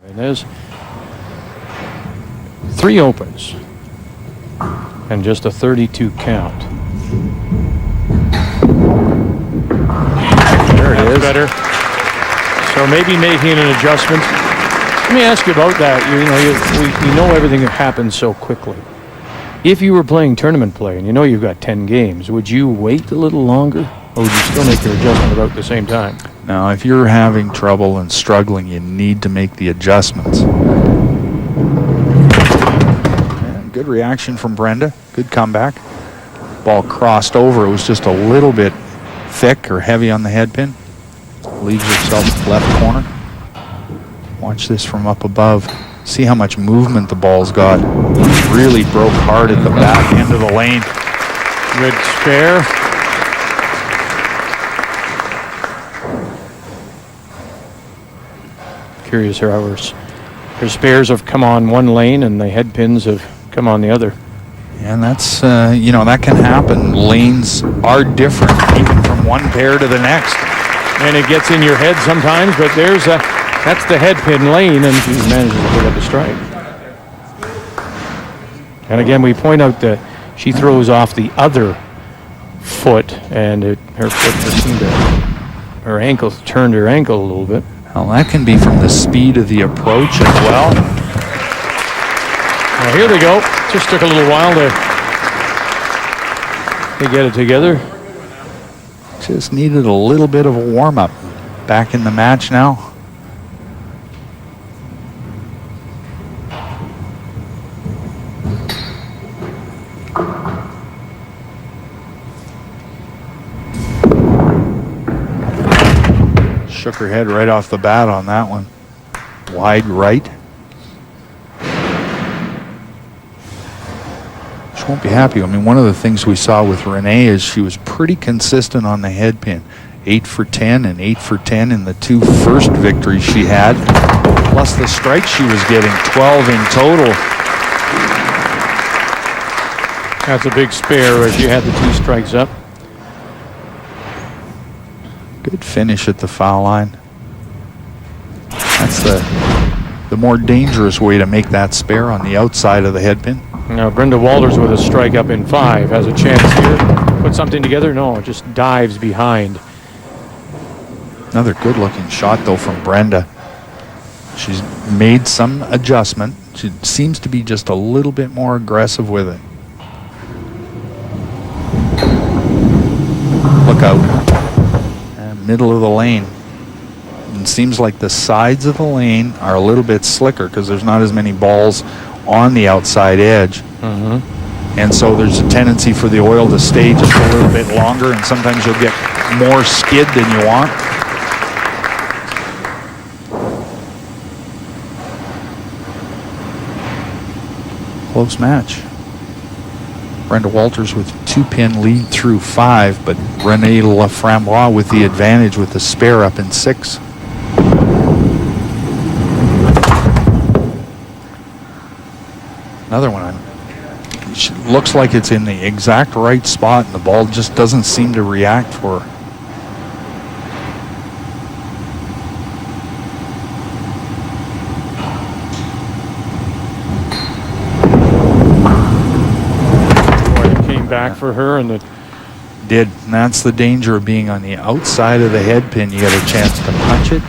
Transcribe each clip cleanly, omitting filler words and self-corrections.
And there's 3 opens and just a 32 count. There it is. Better. So maybe making an adjustment. Let me ask you about that. You know everything that happens so quickly. If you were playing tournament play and you know you've got 10 games, would you wait a little longer, or would you still make your adjustment about the same time? Now, if you're having trouble and struggling, you need to make the adjustments. And good reaction from Brenda. Good comeback. Ball crossed over. It was just a little bit thick or heavy on the head pin. Leaves herself left corner. Watch this from up above. See how much movement the ball's got. Really broke hard at the back end of the lane. Good spare. Curious how her spares have come on one lane and the head pins have come on the other. And that's, that can happen. Lanes are different, even from one pair to the next. And it gets in your head sometimes, but that's the head pin lane, and she manages to pick up the strike. And again, we point out that she throws off the other foot, and her foot just seemed to, her ankle turned her ankle a little bit. Well, that can be from the speed of the approach as well. Well, here they go. Just took a little while to get it together. Just needed a little bit of a warm-up. Back in the match now. Shook her head right off the bat on that one. Wide right. She won't be happy. I mean, one of the things we saw with Renee is she was pretty consistent on the head pin. 8 for 10 and 8 for 10 in the 2 first victories she had. Plus the strikes she was getting, 12 in total. That's a big spare as she had the 2 strikes up. Good finish at the foul line. That's the more dangerous way to make that spare on the outside of the head pin. Now Brenda Walters with a strike up in 5 has a chance here. Put something together? No, just dives behind. Another good looking shot though from Brenda. She's made some adjustment. She seems to be just a little bit more aggressive with it. Look out. Middle of the lane. It seems like the sides of the lane are a little bit slicker because there's not as many balls on the outside edge. And so there's a tendency for the oil to stay just a little bit longer, and sometimes you'll get more skid than you want. Close match. Brenda Walters with 2-pin lead through 5, but Renee Laframboise with the advantage with the spare up in 6. Another one. It looks like it's in the exact right spot, and the ball just doesn't seem to react for her. Back for her, and it did. And that's the danger of being on the outside of the head pin. You got a chance to punch it.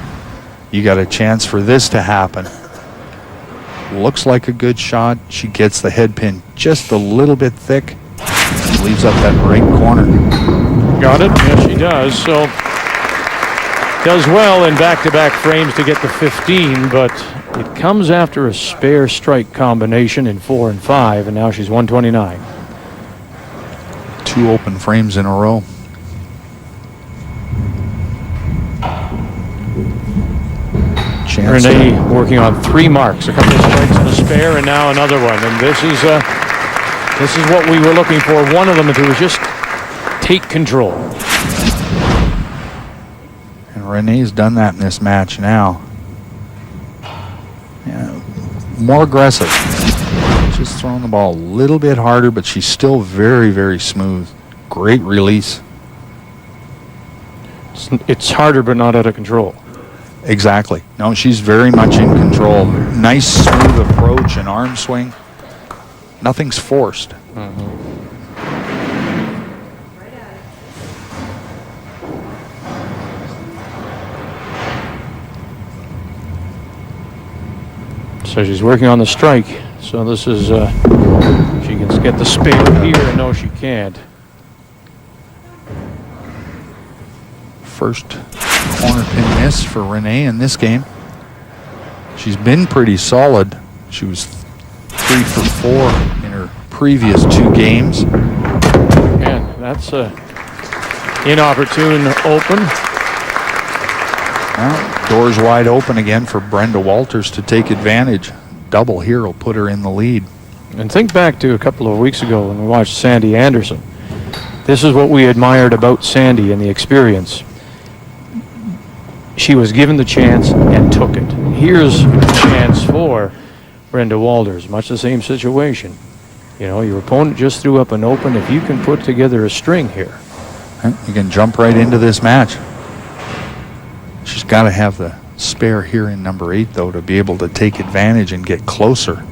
You got a chance for this to happen. Looks like a good shot. She gets the head pin just a little bit thick. Leaves up that right corner. Got it. Yes, she does. So does well in back-to-back frames to get the 15, but it comes after a spare strike combination in 4 and 5, and now she's 129. 2 open frames in a row. Renee working on 3 marks, a couple of strikes and a spare, and now another one. And this is what we were looking for. One of them to do is just take control. And Renee's done that in this match now. Yeah, more aggressive. Just throwing the ball a little bit harder, but she's still very, very smooth. Great release. It's harder, but not out of control. Exactly. No, she's very much in control. Nice smooth approach and arm swing. Nothing's forced. So she's working on the strike. So this is, she can get the spare here, and no, she can't. First corner pin miss for Renee in this game. She's been pretty solid. She was 3 for 4 in her previous 2 games. And that's a inopportune open. Well, doors wide open again for Brenda Walters to take advantage. Double here will put her in the lead. And think back to a couple of weeks ago when we watched Sandi Anderson. This is what we admired about Sandi and the experience. She was given the chance and took it. Here's a chance for Brenda Walters. Much the same situation. You know, your opponent just threw up an open. If you can put together a string here, you can jump right into this match. She's got to have the spare here in number 8, though, to be able to take advantage and get closer.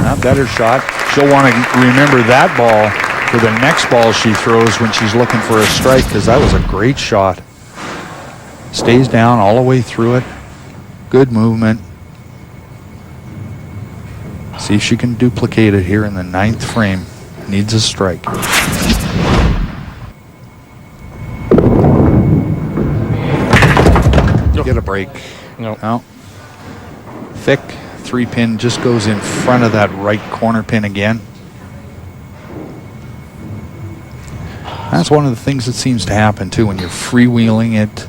A better shot. She'll want to remember that ball for the next ball she throws when she's looking for a strike, because that was a great shot. Stays down all the way through it. Good movement. See if she can duplicate it here in the 9th frame. Needs a strike. Get a break. No. Thick 3-pin just goes in front of that right corner pin again. That's one of the things that seems to happen too when you're freewheeling it,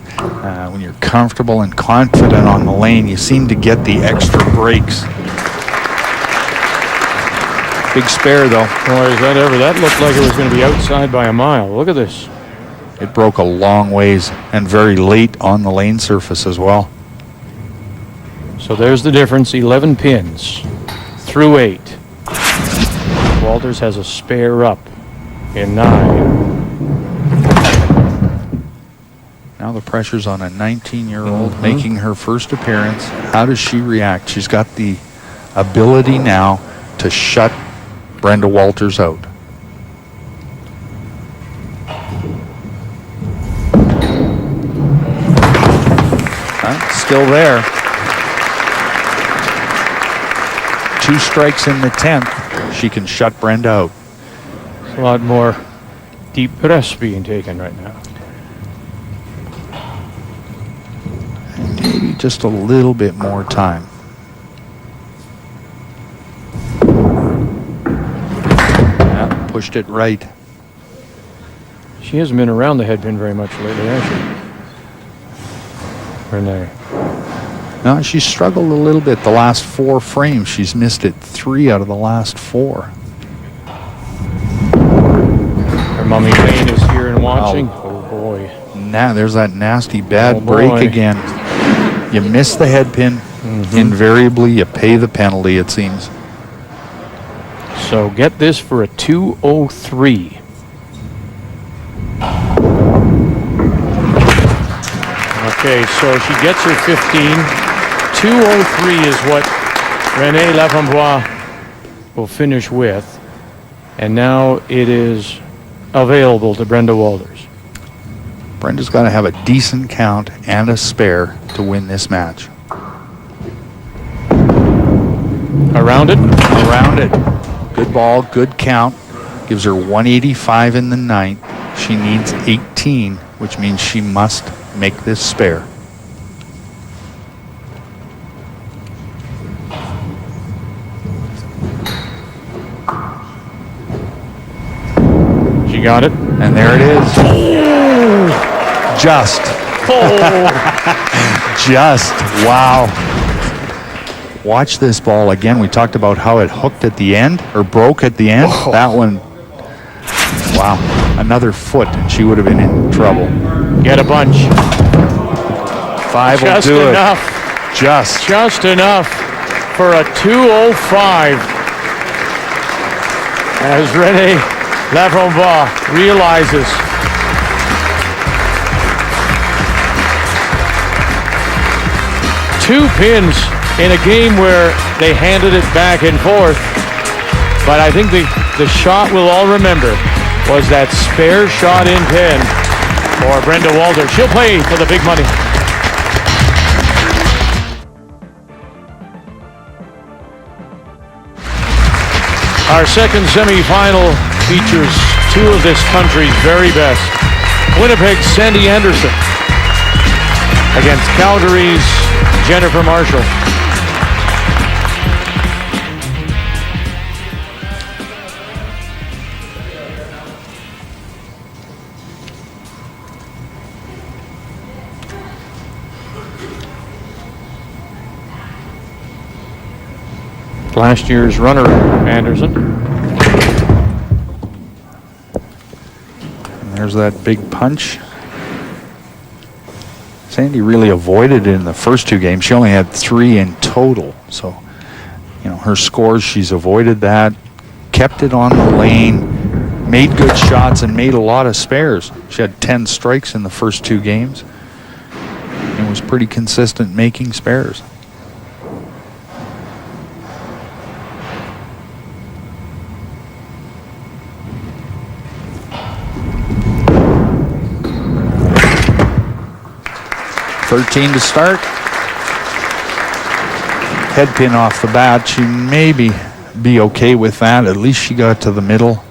when you're comfortable and confident on the lane, you seem to get the extra breaks. Big spare though. Boy, is that ever. That looked like it was going to be outside by a mile. Look at this. It broke a long ways and very late on the lane surface as well. So there's the difference, 11 pins through 8. Walters has a spare up in 9. Now the pressure's on a 19-year-old making her first appearance. How does she react? She's got the ability now to shut Brenda Walters out. Still there. 2 strikes in the 10th. She can shut Brenda out. A lot more deep breaths being taken right now. Maybe just a little bit more time. Yeah, pushed it right. She hasn't been around the headpin very much lately, has she? Renee. No, she's struggled a little bit the last 4 frames. She's missed it 3 out of the last 4. Her mummy Lane is here and watching. Oh boy. Now there's that nasty bad break again. You miss the head pin. Invariably you pay the penalty, it seems. So get this for a 203. Okay, so she gets her 15. 203 is what Renee Laframboise will finish with. And now it is available to Brenda Walters. Brenda's got to have a decent count and a spare to win this match. Around it? Around it. Good ball, good count. Gives her 185 in the 9th. She needs 18, which means she must make this spare. She got it. And there it is. Oh. Just. Oh. Just. Wow. Watch this ball again. We talked about how it hooked at the end, or broke at the end. Oh. That one. Wow. Another foot and she would have been in trouble. Get a bunch. 5 will Just do enough. it. Just enough for a 205. As Renee Laframboise realizes 2 pins in a game where they handed it back and forth. But I think the shot we'll all remember was that spare shot in pin for Brenda Walter. She'll play for the big money. Our second semifinal features 2 of this country's very best. Winnipeg's Sandi Anderson against Calgary's Jennifer Marshall. Last year's runner, Anderson. And there's that big punch. Sandi really avoided it in the first 2 games. She only had 3 in total. So, you know, her scores, she's avoided that, kept it on the lane, made good shots, and made a lot of spares. She had 10 strikes in the first 2 games and was pretty consistent making spares. .13 to start. Head pin off the bat. She maybe be okay with that. At least she got to the middle.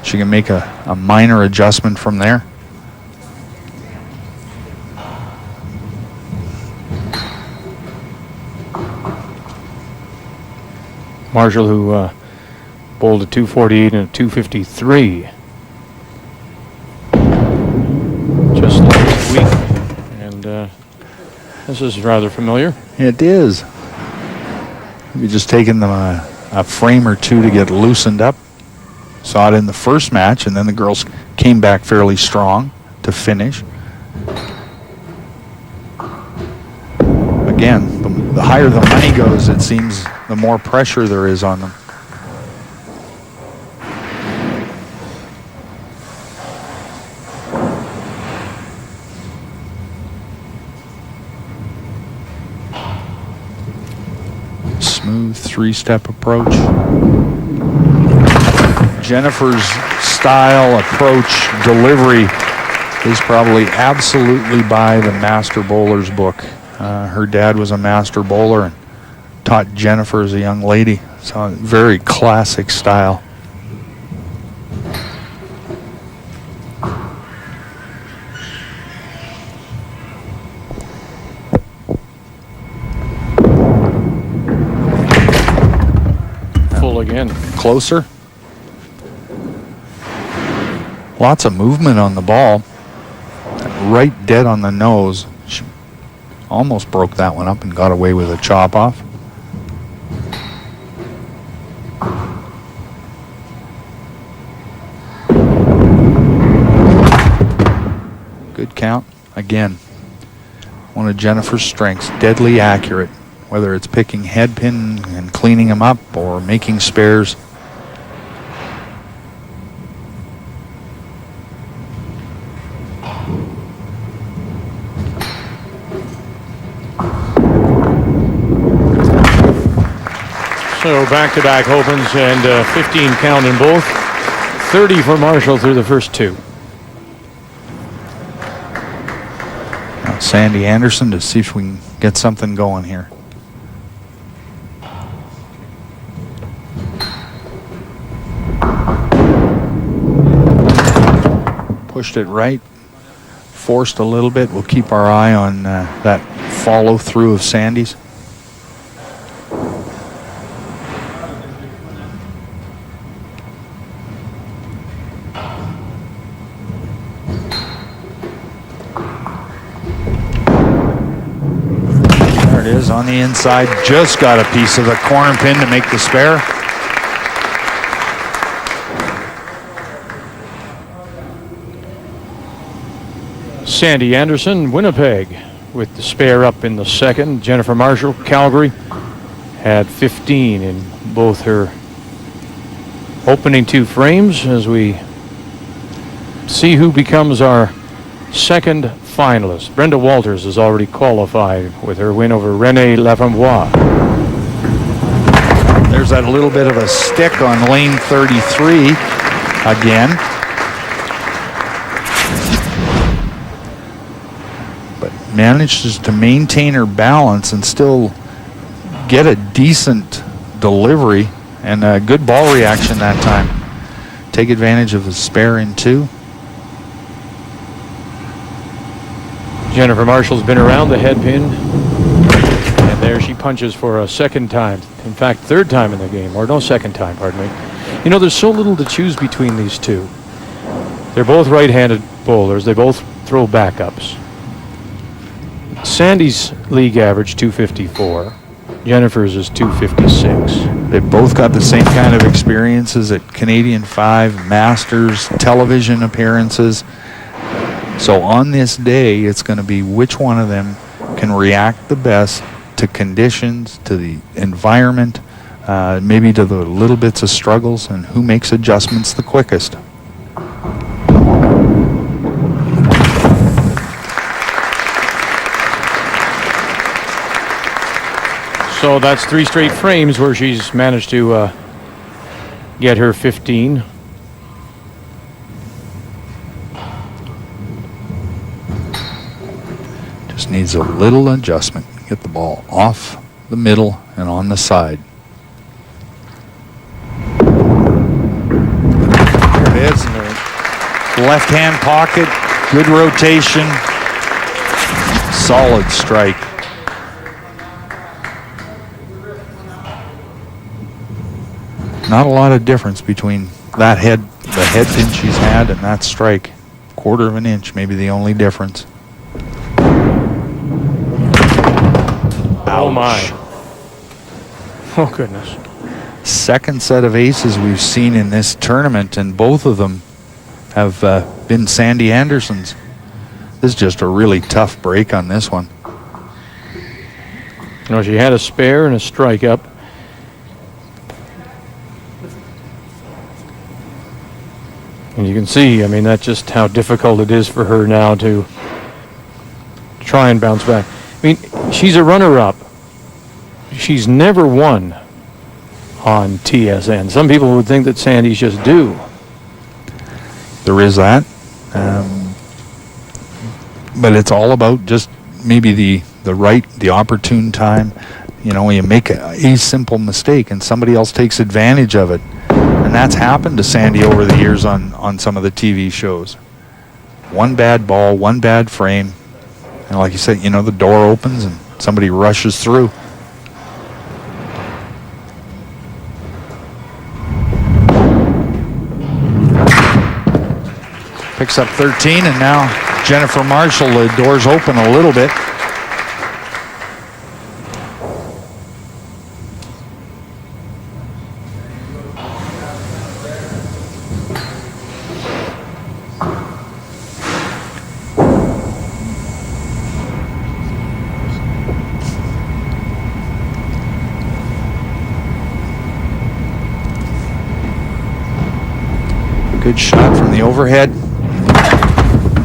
She can make a minor adjustment from there. Marshall, who bowled a 248 and a 253 just last week. And this is rather familiar. It is. Maybe just taking them a frame or 2 to get loosened up. Saw it in the first match, and then the girls came back fairly strong to finish. Again, the higher the money goes, it seems the more pressure there is on them. Smooth 3-step approach. Jennifer's style, approach, delivery is probably absolutely by the master bowler's book. Her dad was a master bowler and taught Jennifer as a young lady. So very classic style. Full again. Closer. Lots of movement on the ball. Right dead on the nose. She almost broke that one up and got away with a chop off. Good count. Again, one of Jennifer's strengths, deadly accurate, whether it's picking head pin and cleaning them up or making spares. So back-to-back opens and 15 count in both. 30 for Marshall through the first 2. Now Sandi Anderson to see if we can get something going here. Pushed it right. Forced a little bit. We'll keep our eye on that follow-through of Sandi's. Is on the inside, just got a piece of the corner pin to make the spare. Sandi Anderson, Winnipeg, with the spare up in the second. Jennifer Marshall, Calgary, had 15 in both her opening 2 frames as we see who becomes our second finalist. Brenda Walters has already qualified with her win over Renee Laframboise. There's that little bit of a stick on lane 33 again. But manages to maintain her balance and still get a decent delivery and a good ball reaction that time. Take advantage of the spare in two. Jennifer Marshall's been around the head pin. And there she punches for a second time. In fact, third time in the game. Or no, second time, pardon me. You know, there's so little to choose between these two. They're both right-handed bowlers. They both throw backups. Sandi's league average 254. Jennifer's is 256. They've both got the same kind of experiences at Canadian 5, Masters, television appearances. So on this day, it's going to be which one of them can react the best to conditions, to the environment, maybe to the little bits of struggles, and who makes adjustments the quickest. So that's 3 straight frames where she's managed to get her 15. Just needs a little adjustment. Get the ball off the middle and on the side. There it is. Left hand pocket, good rotation, solid strike. Not a lot of difference between that the head pin she's had, and that strike. Quarter of an inch, maybe the only difference. Oh my. Oh goodness. Second set of aces we've seen in this tournament, and both of them have been Sandi Anderson's. This is just a really tough break on this one. You know, she had a spare and a strike up. And you can see, I mean, that's just how difficult it is for her now to try and bounce back. I mean, she's a runner-up. She's never won on TSN. Some people would think that Sandi's just due. There is that. But it's all about just maybe the opportune time. You know, you make a simple mistake and somebody else takes advantage of it. And that's happened to Sandi over the years on some of the TV shows. One bad ball, one bad frame. And like you said, you know, the door opens and somebody rushes through. Picks up 13, and now Jennifer Marshall, the doors open a little bit. Good shot from the overhead.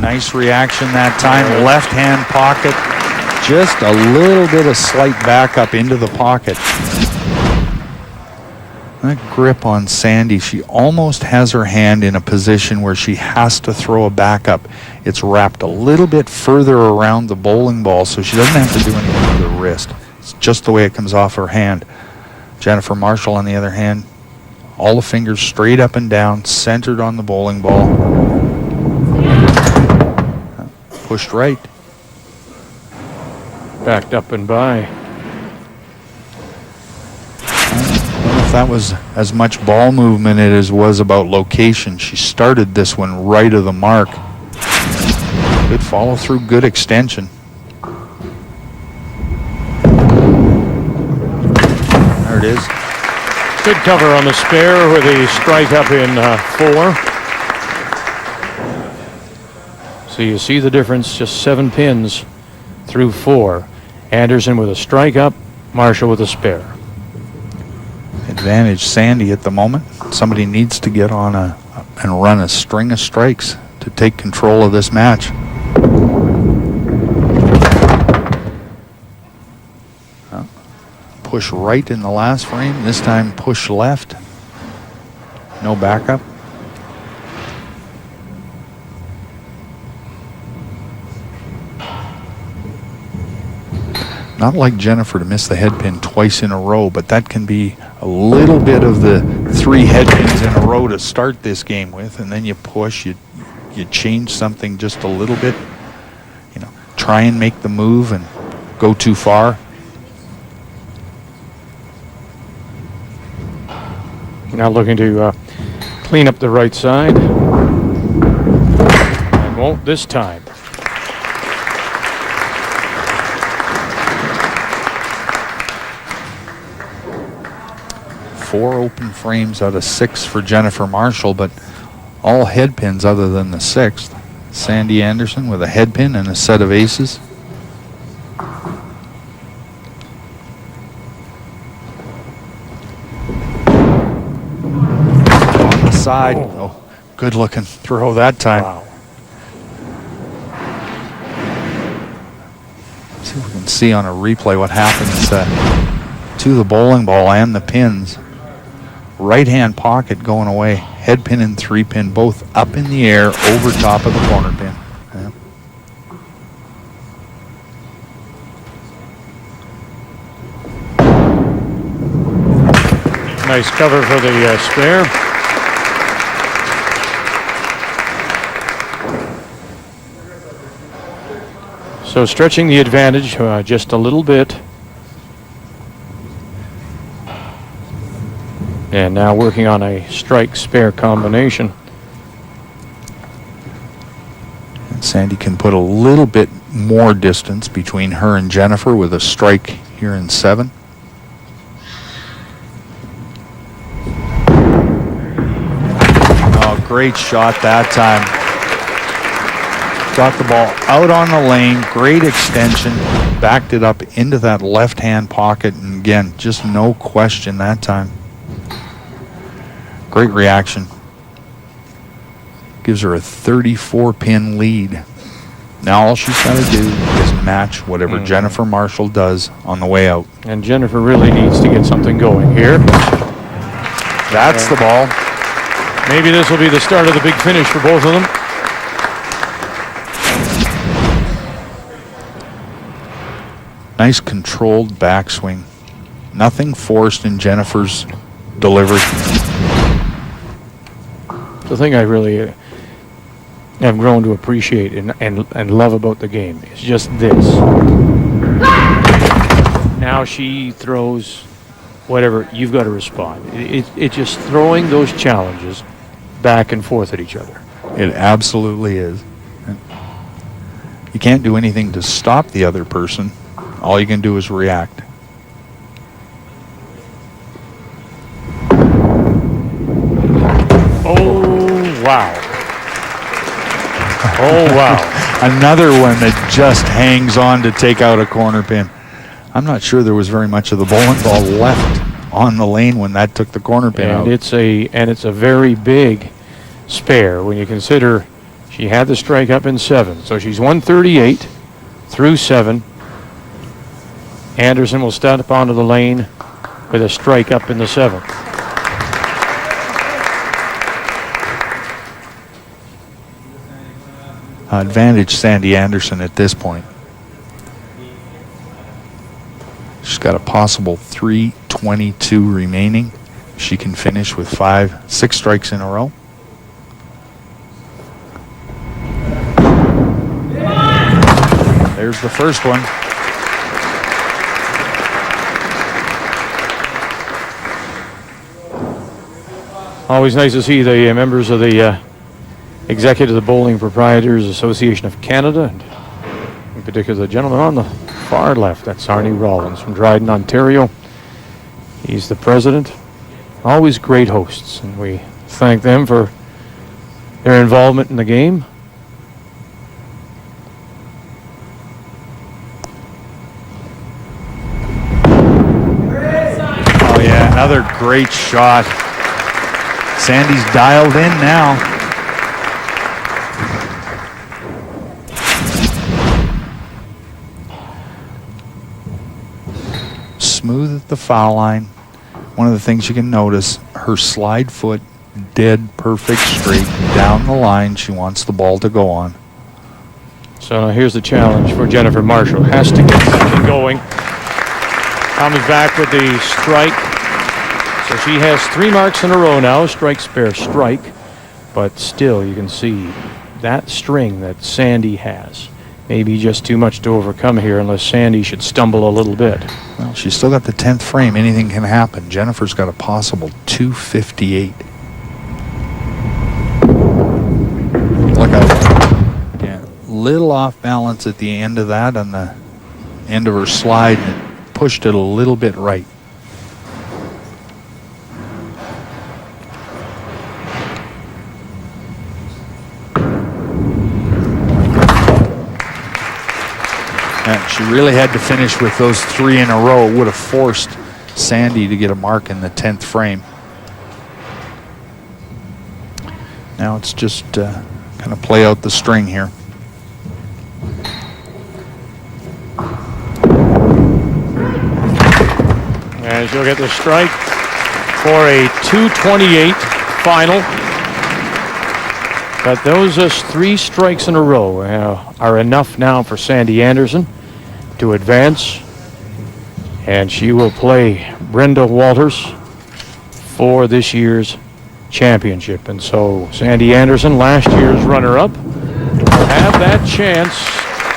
Nice reaction that time. Left hand pocket. Just a little bit of slight backup into the pocket. That grip on Sandi, she almost has her hand in a position where she has to throw a backup. It's wrapped a little bit further around the bowling ball, so she doesn't have to do anything with her wrist. It's just the way it comes off her hand. Jennifer Marshall, on the other hand, all the fingers straight up and down, centered on the bowling ball. Pushed right. Backed up and by. I don't know if that was as much ball movement as it was about location. She started this one right of the mark. Good follow through, good extension. There it is. Good cover on the spare with a strike up in 4. So you see the difference, just 7 pins through 4. Anderson with a strike up, Marshall with a spare. Advantage Sandi at the moment. Somebody needs to get on and run a string of strikes to take control of this match. push right in the last frame. This time push left. No backup. Not like Jennifer to miss the head pin twice in a row, but that can be a little bit of the 3 head pins in a row to start this game with, and then you push, you change something just a little bit, you know, try and make the move and go too far. Now looking to clean up the right side. And won't this time. 4 open frames out of 6 for Jennifer Marshall, but all head pins other than the 6th. Sandi Anderson with a head pin and a set of aces. On the side. Oh, good looking throw that time. Wow. See if we can see on a replay what happens to the bowling ball and the pins. Right hand pocket going away. Head pin and 3 pin both up in the air over top of the corner pin. Yeah. Nice cover for the spare. So stretching the advantage just a little bit. And now working on a strike spare combination. And Sandi can put a little bit more distance between her and Jennifer with a strike here in 7. Oh, great shot that time. Got the ball out on the lane, great extension, backed it up into that left-hand pocket, and again, just no question that time. Great reaction. Gives her a 34-pin lead. Now all she's got to do is match whatever Jennifer Marshall does on the way out. And Jennifer really needs to get something going here. That's the ball. Maybe this will be the start of the big finish for both of them. Nice controlled backswing. Nothing forced in Jennifer's delivery. The thing I really have grown to appreciate and love about the game is just this. Now she throws whatever, you've got to respond. It's just throwing those challenges back and forth at each other. It absolutely is. You can't do anything to stop the other person. All you can do is react. Oh, wow. Oh, wow. Another one that just hangs on to take out a corner pin. I'm not sure there was very much of the bowling ball left on the lane when that took the corner pin out. It's a very big spare when you consider she had the strike up in 7. So she's 138 through 7. Anderson will stand up onto the lane with a strike up in the 7th. Advantage Sandi Anderson at this point. She's got a possible 322 remaining. She can finish with 6 strikes in a row. There's the first one. Always nice to see the members of the Executive of the Bowling Proprietors Association of Canada, and in particular the gentleman on the far left, that's Arnie Rollins from Dryden, Ontario. He's the president. Always great hosts, and we thank them for their involvement in the game. Oh yeah, another great shot. Sandi's dialed in now. smooth at the foul line. One of the things you can notice, her slide foot dead perfect straight down the line. She wants the ball to go on. So now here's the challenge for Jennifer Marshall. Has to get something going. Comes back with the strike. So she has 3 marks in a row now. Strike, spare, strike. But still, you can see that string that Sandi has. Maybe just too much to overcome here unless Sandi should stumble a little bit. Well, she's still got the 10th frame. Anything can happen. Jennifer's got a possible 258. Look out. Yeah, little off balance at the end of that on the end of her slide, and it pushed it a little bit right. She really had to finish with those 3 in a row. It would have forced Sandi to get a mark in the 10th frame. Now it's just kind of play out the string here. And she'll get the strike for a 228 final. But those 3 strikes in a row are enough now for Sandi Anderson to advance, and she will play Brenda Walters for this year's championship. And so Sandi Anderson, last year's runner-up, will have that chance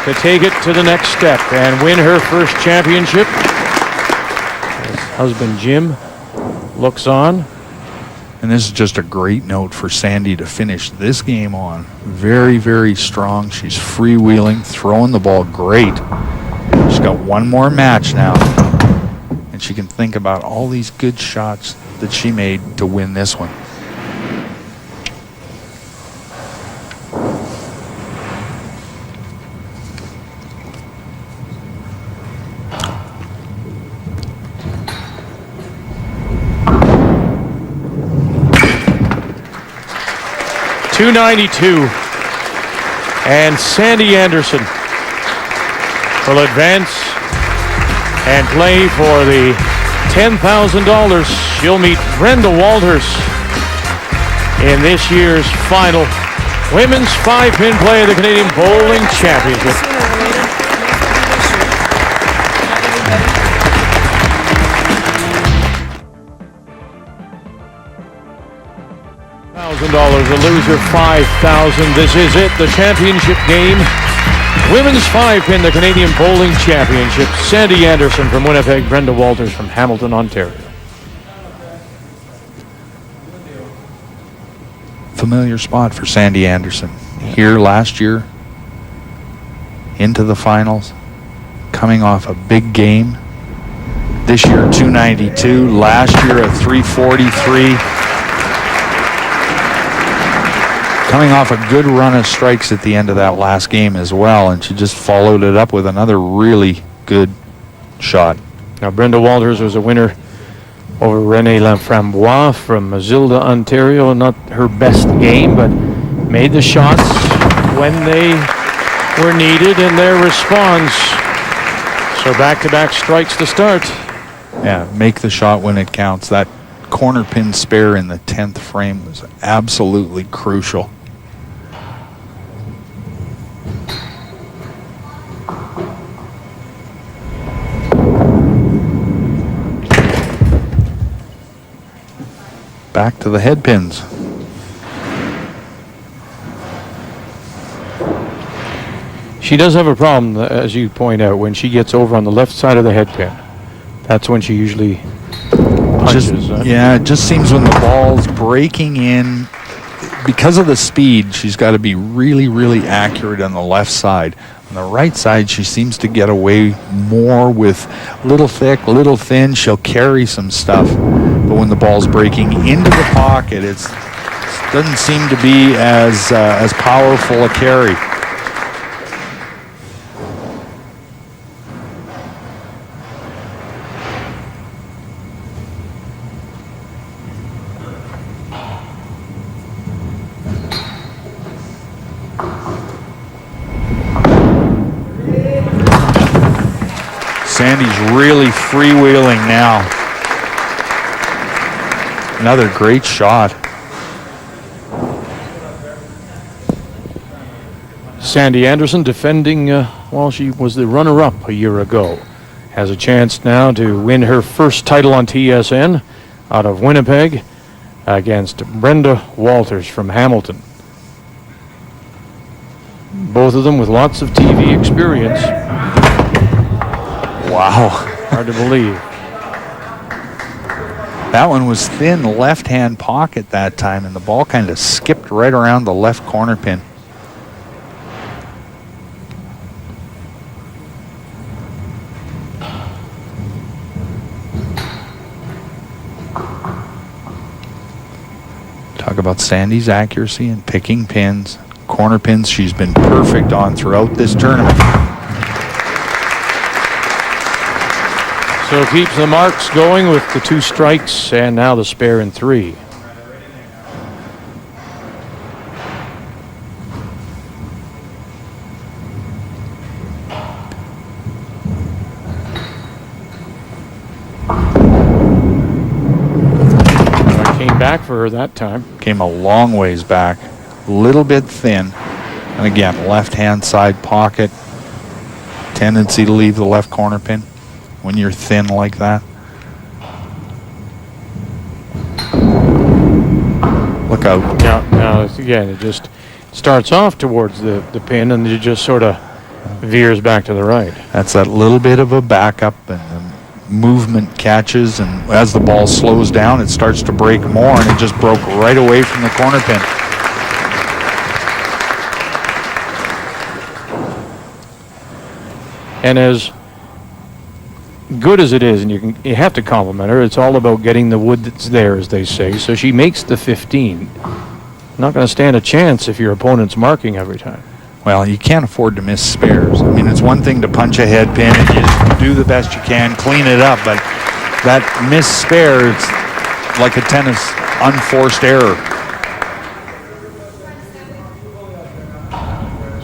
to take it to the next step and win her first championship. As husband Jim looks on. And this is just a great note for Sandi to finish this game on. Very, very strong. She's freewheeling, throwing the ball great. She's got one more match now, and she can think about all these good shots that she made to win this one. .292, and Sandi Anderson will advance and play for the $10,000. She'll meet Brenda Walters in this year's final women's 5-pin play of the Canadian Bowling Championship. $1,000, a loser $5,000. This is it, the championship game. Women's 5-pin, the Canadian Bowling Championship. Sandi Anderson from Winnipeg, Brenda Walters from Hamilton, Ontario. Familiar spot for Sandi Anderson. Here last year, into the finals, coming off a big game. This year, 292. Last year, a 343. Coming off a good run of strikes at the end of that last game as well, and she just followed it up with another really good shot. Now, Brenda Walters was a winner over Renee Laframboise from Mazilda, Ontario. Not her best game, but made the shots when they were needed, and their response. So back-to-back strikes to start. Yeah, make the shot when it counts. That corner pin spare in the 10th frame was absolutely crucial. Back to the head pins. She does have a problem, as you point out, when she gets over on the left side of the head pin. That's when she usually punches. Yeah, it just seems when the ball's breaking in, because of the speed, she's got to be really, really accurate on the left side. On the right side, she seems to get away more with little thick, little thin. She'll carry some stuff. But when the ball's breaking into the pocket, it doesn't seem to be as powerful a carry. Sandi's really freewheeling now. Another great shot. Sandi Anderson defending, well, she was the runner-up a year ago. Has a chance now to win her first title on TSN out of Winnipeg against Brenda Walters from Hamilton. Both of them with lots of TV experience. Wow. Hard to believe. That one was thin left-hand pocket that time, and the ball kind of skipped right around the left corner pin. Talk about Sandi's accuracy and picking pins. Corner pins she's been perfect on throughout this tournament. So keeps the marks going with the 2 strikes and now the spare in 3. Came back for her that time. Came a long ways back. A little bit thin. And again, left-hand side pocket. Tendency to leave the left corner pin when you're thin like that. Look out. Yeah, now again, it just starts off towards the pin and it just sort of veers back to the right. That's that little bit of a backup, and the movement catches, and as the ball slows down, it starts to break more, and it just broke right away from the corner pin. And as good as it is, and you have to compliment her, it's all about getting the wood that's there, as they say. So she makes the 15. Not going to stand a chance if your opponent's marking every time. Well, you can't afford to miss spares. I mean, it's one thing to punch a head pin and you do the best you can, clean it up, but that missed spare, it's like a tennis unforced error.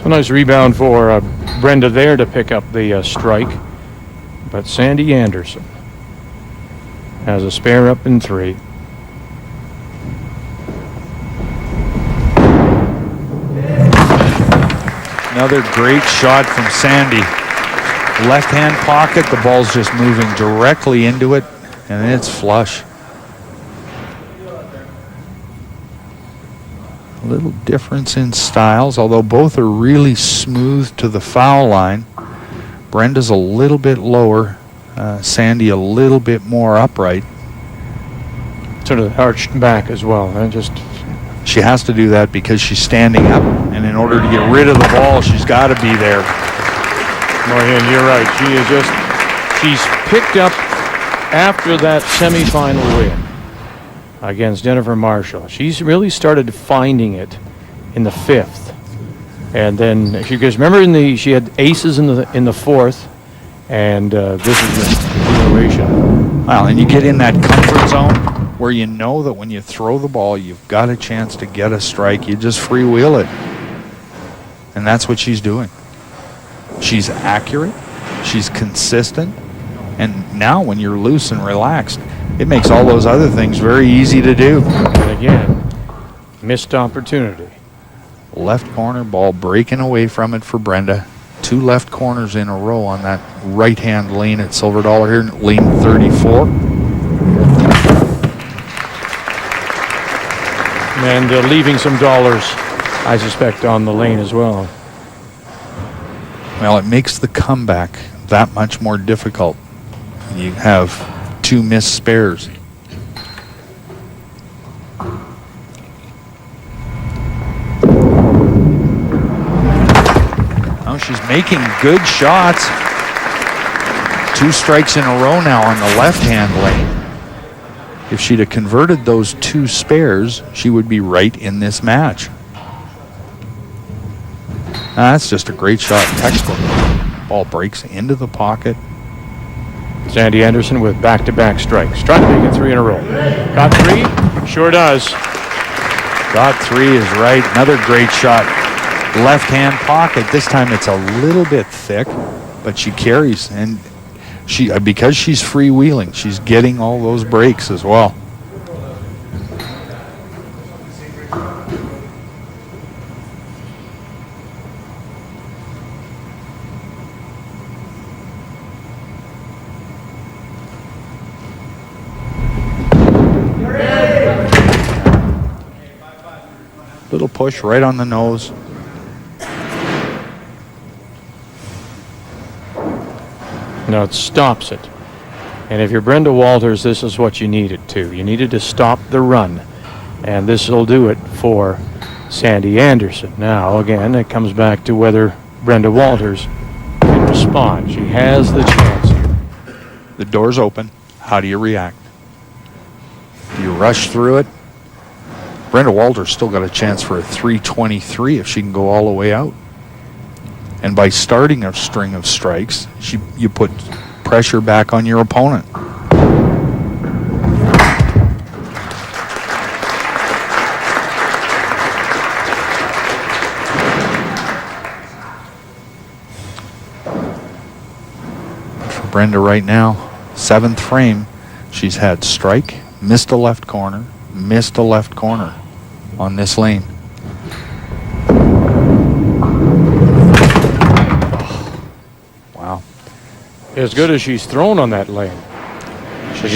So nice rebound for Brenda there to pick up the strike. But Sandi Anderson has a spare up in 3. Another great shot from Sandi. Left-hand pocket, the ball's just moving directly into it, and it's flush. A little difference in styles, although both are really smooth to the foul line. Brenda's a little bit lower, Sandi a little bit more upright. Sort of arched back as well. And just she has to do that because she's standing up, and in order to get rid of the ball, she's got to be there. Marianne, you're right. She's picked up after that semifinal win against Jennifer Marshall. She's really started finding it in the 5th. And then she goes, remember she had aces in the 4th, and this is the continuation. Well, and you get in that comfort zone where you know that when you throw the ball, you've got a chance to get a strike. You just freewheel it. And that's what she's doing. She's accurate. She's consistent. And now when you're loose and relaxed, it makes all those other things very easy to do. And again, missed opportunity. Left corner, ball breaking away from it for Brenda. 2 left corners in a row on that right-hand lane at Silver Dollar here, lane 34. And leaving some dollars, I suspect, on the lane as well. Well, it makes the comeback that much more difficult. You have 2 missed spares. Oh, she's making good shots. 2 strikes in a row now on the left-hand lane. If she'd have converted those 2 spares, she would be right in this match. That's just a great shot, textbook. Ball breaks into the pocket. Sandi Anderson with back-to-back strikes. Trying to make it 3 in a row. Got 3? Sure does. Got 3 is right. Another great shot. Left-hand pocket. This time it's a little bit thick, but she carries, and because she's freewheeling, she's getting all those breaks as well. Little push right on the nose. No, it stops it. And if you're Brenda Walters, this is what you needed to. You needed to stop the run. And this will do it for Sandi Anderson. Now, again, it comes back to whether Brenda Walters can respond. She has the chance here. The door's open. How do you react? Do you rush through it? Brenda Walters still got a chance for a 323 if she can go all the way out. And by starting a string of strikes, you put pressure back on your opponent. For Brenda right now, 7th frame, she's had strike, missed a left corner, missed a left corner on this lane. Wow. As good as she's thrown on that lane. She's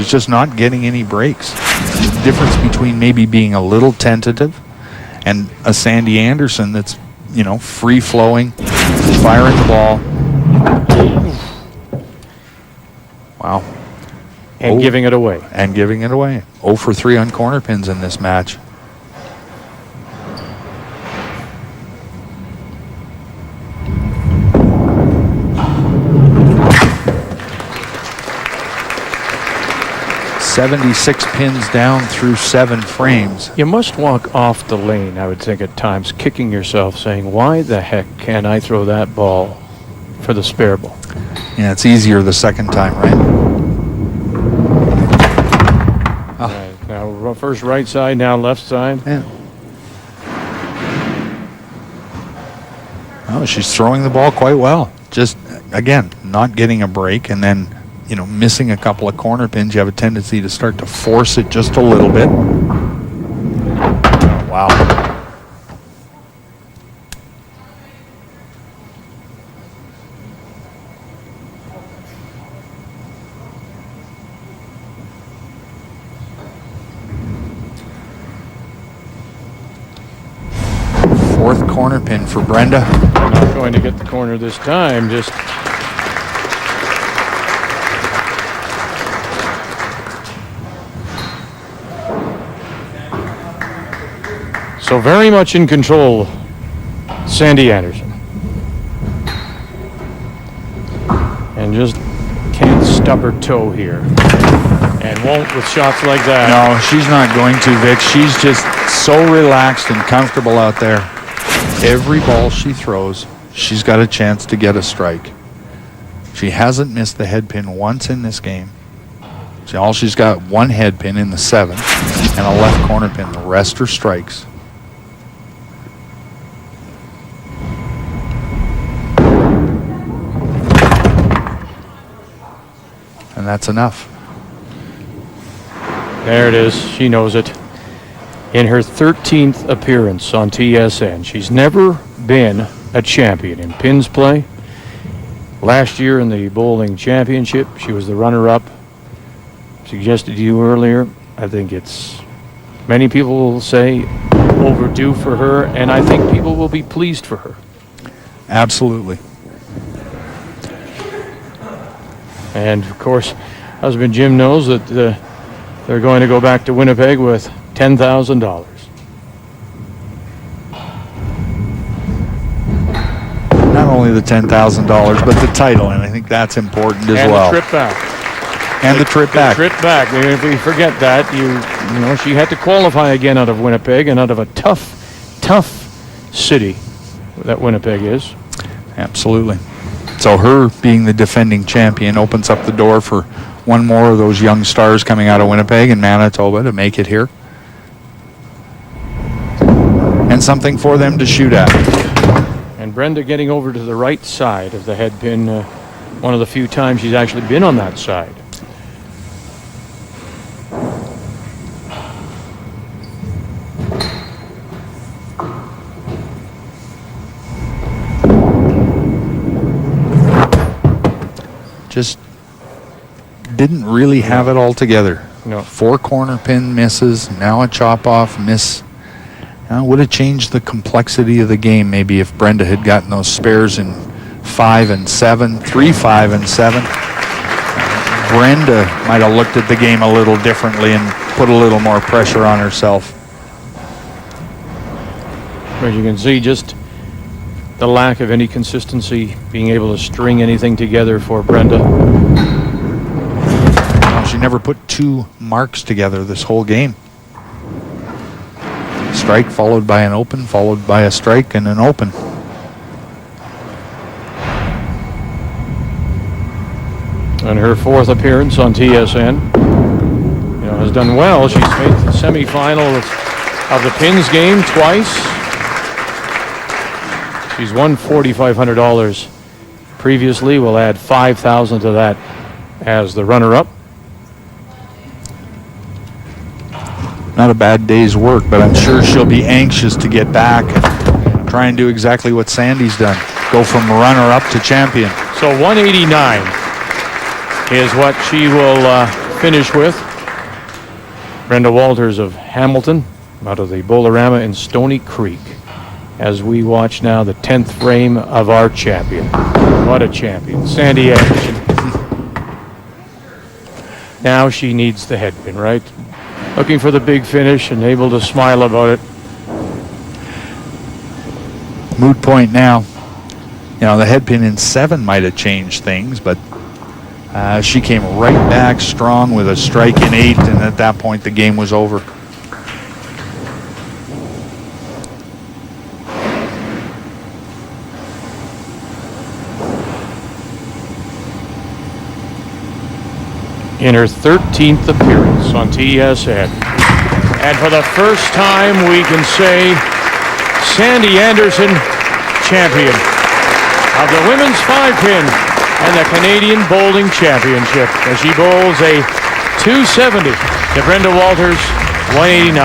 just not getting any breaks. There's a difference between maybe being a little tentative and a Sandi Anderson that's, free flowing, firing the ball. Wow. And giving it away. And giving it away. 0 for 3 on corner pins in this match. "76 pins down through 7 frames. You must walk off the lane, I would think, at times, kicking yourself, saying, why the heck can't I throw that ball for the spare ball? Yeah, it's easier the second time, right? Right. Now, first right side, now left side. Yeah. Oh, she's throwing the ball quite well. Just, again, not getting a break, and then, missing a couple of corner pins. You have a tendency to start to force it just a little bit. Wow. Fourth corner pin for Brenda. Not going to get the corner this time, just so very much in control, Sandi Anderson. And just can't stub her toe here. And won't with shots like that. No, she's not going to, Vic. She's just so relaxed and comfortable out there. Every ball she throws, she's got a chance to get a strike. She hasn't missed the head pin once in this game. She's got one head pin in the 7th and a left corner pin. The rest are strikes. And that's enough. There it is. She knows it. In her 13th appearance on TSN, she's never been a champion in pins play. Last year in the bowling championship, she was the runner-up. Suggested to you earlier, I think it's, many people will say, overdue for her, and I think people will be pleased for her. Absolutely. And of course, husband Jim knows that they're going to go back to Winnipeg with $10,000. Not only the $10,000, but the title, and I think that's important as well. And the trip back. And the trip back. The trip back. I mean, if we forget that, you know, she had to qualify again out of Winnipeg and out of a tough city that Winnipeg is. Absolutely. So her being the defending champion opens up the door for one more of those young stars coming out of Winnipeg and Manitoba to make it here. And something for them to shoot at. And Brenda getting over to the right side of the head pin one of the few times she's actually been on that side. Just didn't really have it all together. No. 4 corner pin misses, now a chop off miss. Would have changed the complexity of the game maybe if Brenda had gotten those spares in 5 and 7, 3, 5 and 7. Brenda might have looked at the game a little differently and put a little more pressure on herself. As you can see, just the lack of any consistency, being able to string anything together for Brenda. She never put 2 marks together this whole game. Strike followed by an open, followed by a strike and an open. And her 4th appearance on TSN, has done well. She's made the semifinal of the Pins game twice. She's won $4,500 previously. We'll add $5,000 to that as the runner-up. Not a bad day's work, but I'm sure she'll be anxious to get back and try and do exactly what Sandi's done. Go from runner-up to champion. So 189 is what she will finish with. Brenda Walters of Hamilton, out of the Bolorama in Stony Creek. As we watch now the 10th frame of our champion. What a champion. Sandi Anderson. Now she needs the headpin, right? Looking for the big finish and able to smile about it. Moot point now. The headpin in 7 might have changed things, but she came right back strong with a strike in 8, and at that point the game was over. In her 13th appearance on TSN. And for the first time we can say Sandi Anderson, champion of the Women's 5-Pin and the Canadian Bowling Championship, as she bowls a 270 to Brenda Walters 189.